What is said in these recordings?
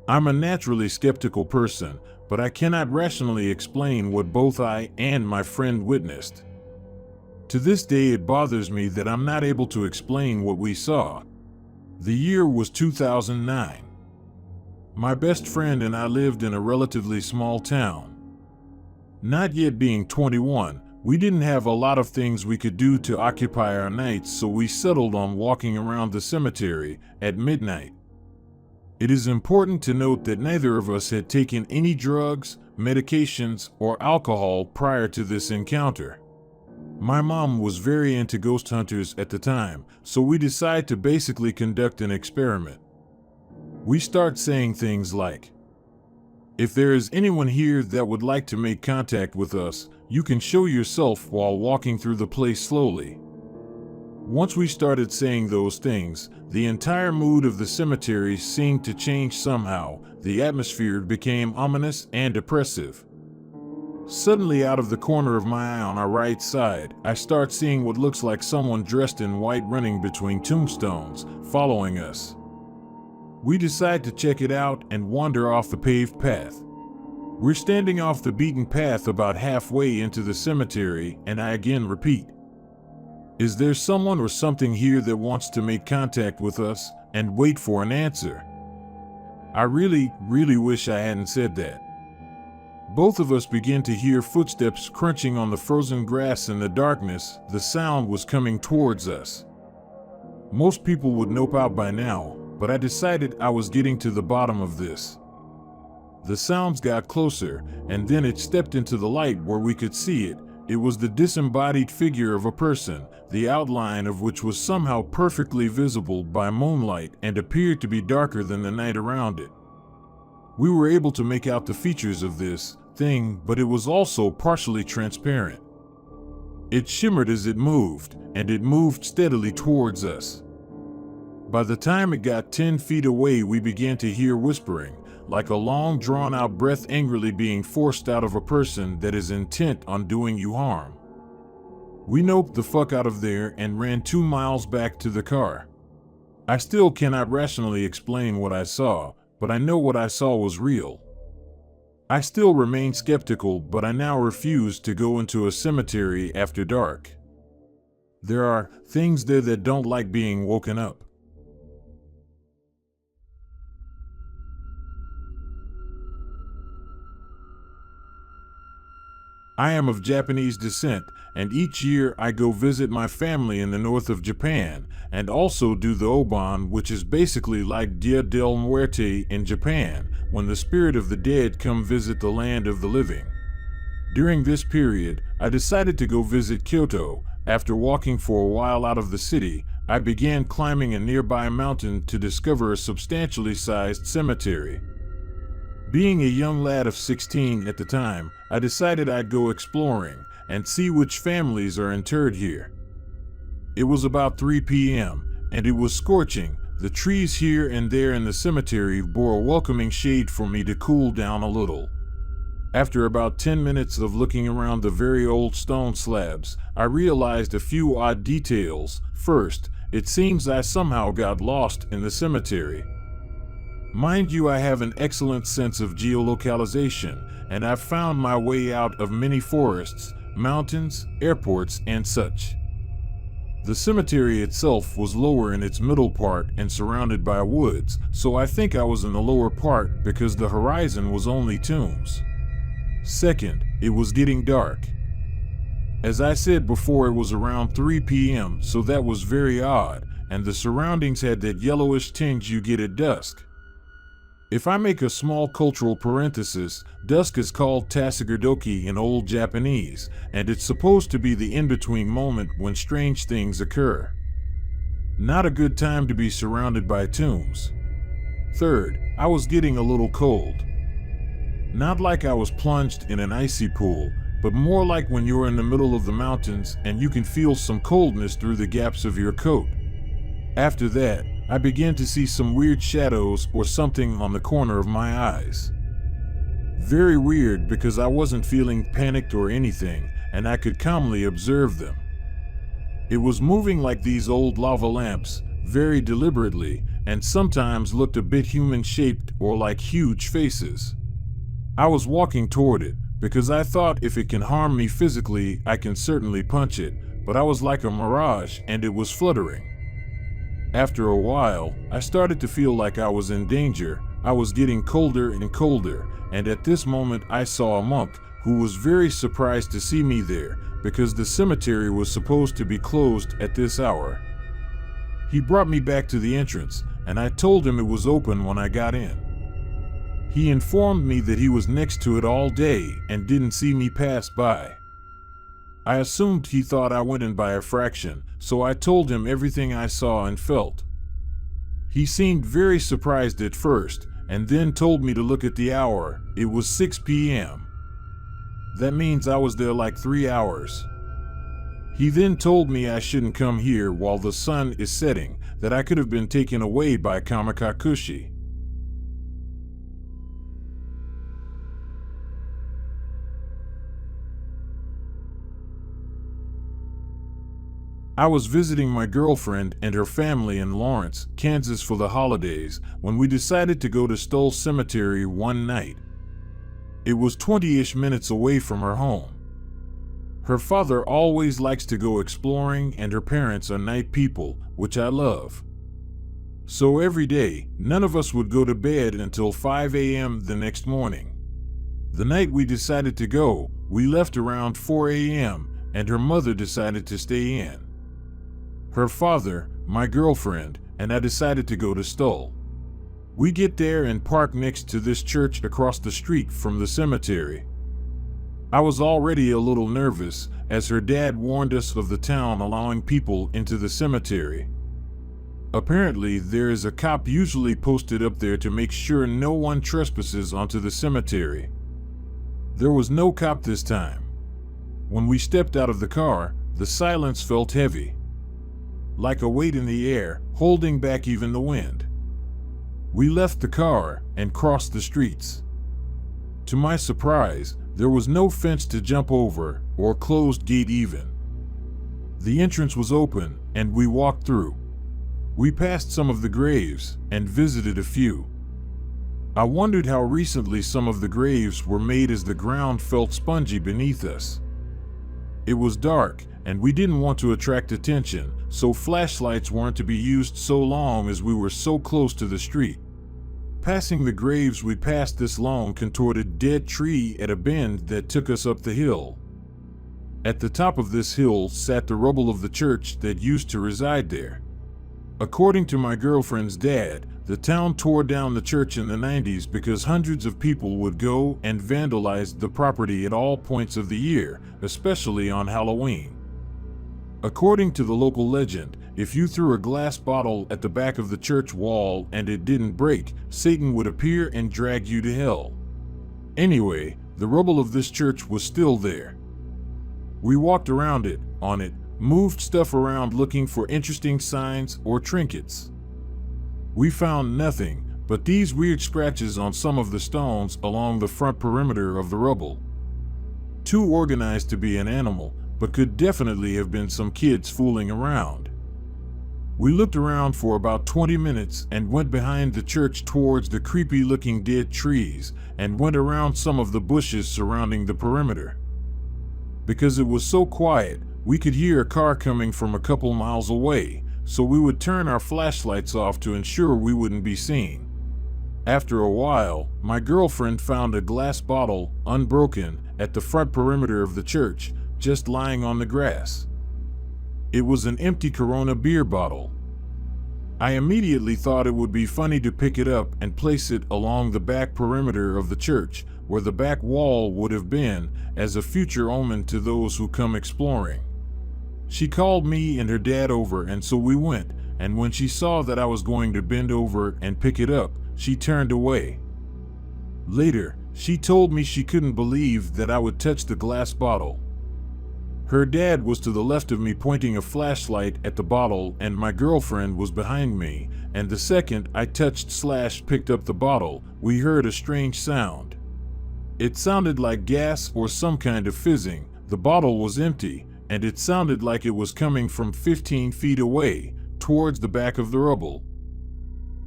I'm a naturally skeptical person, but I cannot rationally explain what both I and my friend witnessed. To this day, it bothers me that I'm not able to explain what we saw. The year was 2009. My best friend and I lived in a relatively small town. Not yet being 21, we didn't have a lot of things we could do to occupy our nights, so we settled on walking around the cemetery at midnight. It is important to note that neither of us had taken any drugs, medications, or alcohol prior to this encounter. My mom was very into ghost hunters at the time, so we decided to basically conduct an experiment. We start saying things like, "If there is anyone here that would like to make contact with us, you can show yourself while walking through the place slowly." Once we started saying those things, the entire mood of the cemetery seemed to change somehow. The atmosphere became ominous and oppressive. Suddenly, out of the corner of my eye on our right side, I start seeing what looks like someone dressed in white running between tombstones, following us. We decide to check it out and wander off the paved path. We're standing off the beaten path about halfway into the cemetery, and I again repeat, "Is there someone or something here that wants to make contact with us?" and wait for an answer. I really wish I hadn't said that. Both of us begin to hear footsteps crunching on the frozen grass in the darkness. The sound was coming towards us. Most people would nope out by now, but I decided I was getting to the bottom of this. The sounds got closer, and then it stepped into the light where we could see it. It was the disembodied figure of a person, the outline of which was somehow perfectly visible by moonlight and appeared to be darker than the night around it. We were able to make out the features of this thing, but it was also partially transparent. It shimmered as it moved, and it moved steadily towards us. By the time it got 10 feet away, we began to hear whispering, like a long drawn-out breath angrily being forced out of a person that is intent on doing you harm. We noped the fuck out of there and ran 2 miles back to the car. I still cannot rationally explain what I saw, but I know what I saw was real. I still remain skeptical, but I now refuse to go into a cemetery after dark. There are things there that don't like being woken up. I am of Japanese descent, and each year I go visit my family in the north of Japan, and also do the Obon, which is basically like Dia del Muerte in Japan, when the spirit of the dead come visit the land of the living. During this period, I decided to go visit Kyoto. After walking for a while out of the city, I began climbing a nearby mountain to discover a substantially sized cemetery. Being a young lad of 16 at the time, I decided I'd go exploring and see which families are interred here. It was about 3 p.m., and it was scorching. The trees here and there in the cemetery bore a welcoming shade for me to cool down a little. After about 10 minutes of looking around the very old stone slabs, I realized a few odd details. First, it seems I somehow got lost in the cemetery. Mind you, I have an excellent sense of geolocalization, and I've found my way out of many forests, mountains, airports, and such. The cemetery itself was lower in its middle part and surrounded by woods, so I think I was in the lower part because the horizon was only tombs. Second, it was getting dark. As I said before, it was around 3 p.m., so that was very odd, and the surroundings had that yellowish tinge you get at dusk. If I make a small cultural parenthesis, dusk is called Tatsugurdoki in Old Japanese, and it's supposed to be the in-between moment when strange things occur. Not a good time to be surrounded by tombs. Third, I was getting a little cold. Not like I was plunged in an icy pool, but more like when you're in the middle of the mountains and you can feel some coldness through the gaps of your coat. After that, I began to see some weird shadows or something on the corner of my eyes. Very weird, because I wasn't feeling panicked or anything, and I could calmly observe them. It was moving like these old lava lamps, very deliberately, and sometimes looked a bit human-shaped or like huge faces. I was walking toward it, because I thought if it can harm me physically, I can certainly punch it, but I was like a mirage and it was fluttering. After a while, I started to feel like I was in danger. I was getting colder and colder, and at this moment I saw a monk who was very surprised to see me there, because the cemetery was supposed to be closed at this hour. He brought me back to the entrance, and I told him it was open when I got in. He informed me that he was next to it all day and didn't see me pass by. I assumed he thought I went in by a fraction, so I told him everything I saw and felt. He seemed very surprised at first, and then told me to look at the hour. It was 6 p.m. That means I was there like 3 hours. He then told me I shouldn't come here while the sun is setting, that I could have been taken away by Kamikakushi. I was visiting my girlfriend and her family in Lawrence, Kansas for the holidays when we decided to go to Stoll Cemetery one night. It was 20-ish minutes away from her home. Her father always likes to go exploring and her parents are night people, which I love. So every day, none of us would go to bed until 5 a.m. the next morning. The night we decided to go, we left around 4 a.m. and her mother decided to stay in. Her father, my girlfriend, and I decided to go to Stoll. We get there and park next to this church across the street from the cemetery. I was already a little nervous, as her dad warned us of the town allowing people into the cemetery. Apparently, there is a cop usually posted up there to make sure no one trespasses onto the cemetery. There was no cop this time. When we stepped out of the car, the silence felt heavy, like a weight in the air, holding back even the wind. We left the car and crossed the streets. To my surprise, there was no fence to jump over, or closed gate even. The entrance was open, and we walked through. We passed some of the graves, and visited a few. I wondered how recently some of the graves were made as the ground felt spongy beneath us. It was dark, and we didn't want to attract attention, so flashlights weren't to be used so long as we were so close to the street. Passing the graves, we passed this long contorted dead tree at a bend that took us up the hill. At the top of this hill sat the rubble of the church that used to reside there. According to my girlfriend's dad, the town tore down the church in the 90s because hundreds of people would go and vandalize the property at all points of the year, especially on Halloween. According to the local legend, if you threw a glass bottle at the back of the church wall and it didn't break, Satan would appear and drag you to hell. Anyway, the rubble of this church was still there. We walked around it, on it, moved stuff around looking for interesting signs or trinkets. We found nothing but these weird scratches on some of the stones along the front perimeter of the rubble. Too organized to be an animal, but could definitely have been some kids fooling around. We looked around for about 20 minutes and went behind the church towards the creepy-looking dead trees and went around some of the bushes surrounding the perimeter. Because it was so quiet, we could hear a car coming from a couple miles away, so we would turn our flashlights off to ensure we wouldn't be seen. After a while, my girlfriend found a glass bottle, unbroken, at the front perimeter of the church, just lying on the grass. It was an empty Corona beer bottle. I immediately thought it would be funny to pick it up and place it along the back perimeter of the church, where the back wall would have been, as a future omen to those who come exploring. She called me and her dad over, and so we went, and when she saw that I was going to bend over and pick it up, she turned away. Later, she told me she couldn't believe that I would touch the glass bottle. Her dad was to the left of me pointing a flashlight at the bottle, and my girlfriend was behind me, and the second I touched/picked up the bottle, we heard a strange sound. It sounded like gas or some kind of fizzing. The bottle was empty, and it sounded like it was coming from 15 feet away, towards the back of the rubble.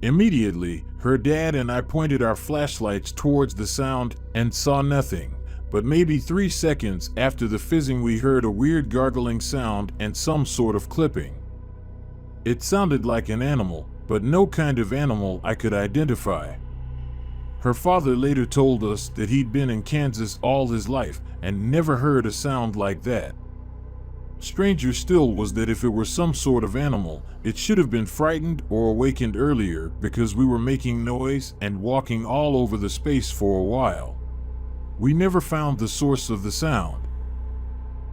Immediately, her dad and I pointed our flashlights towards the sound and saw nothing, but maybe 3 seconds after the fizzing we heard a weird gargling sound and some sort of clipping. It sounded like an animal, but no kind of animal I could identify. Her father later told us that he'd been in Kansas all his life and never heard a sound like that. Stranger still was that if it were some sort of animal, it should have been frightened or awakened earlier because we were making noise and walking all over the space for a while. We never found the source of the sound.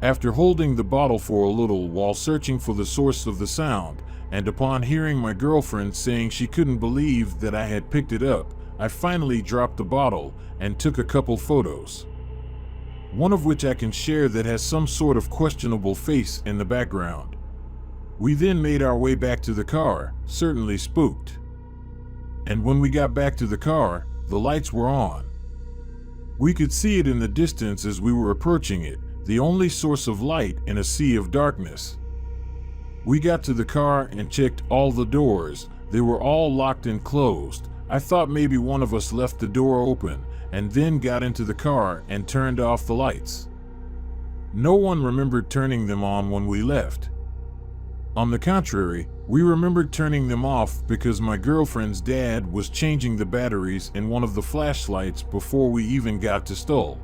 After holding the bottle for a little while searching for the source of the sound, and upon hearing my girlfriend saying she couldn't believe that I had picked it up, I finally dropped the bottle and took a couple photos. One of which I can share that has some sort of questionable face in the background. We then made our way back to the car, certainly spooked. And when we got back to the car, the lights were on. We could see it in the distance as we were approaching it, the only source of light in a sea of darkness. We got to the car and checked all the doors. They were all locked and closed. I thought maybe one of us left the door open and then got into the car and turned off the lights. No one remembered turning them on when we left. On the contrary, we remembered turning them off because my girlfriend's dad was changing the batteries in one of the flashlights before we even got to Stull.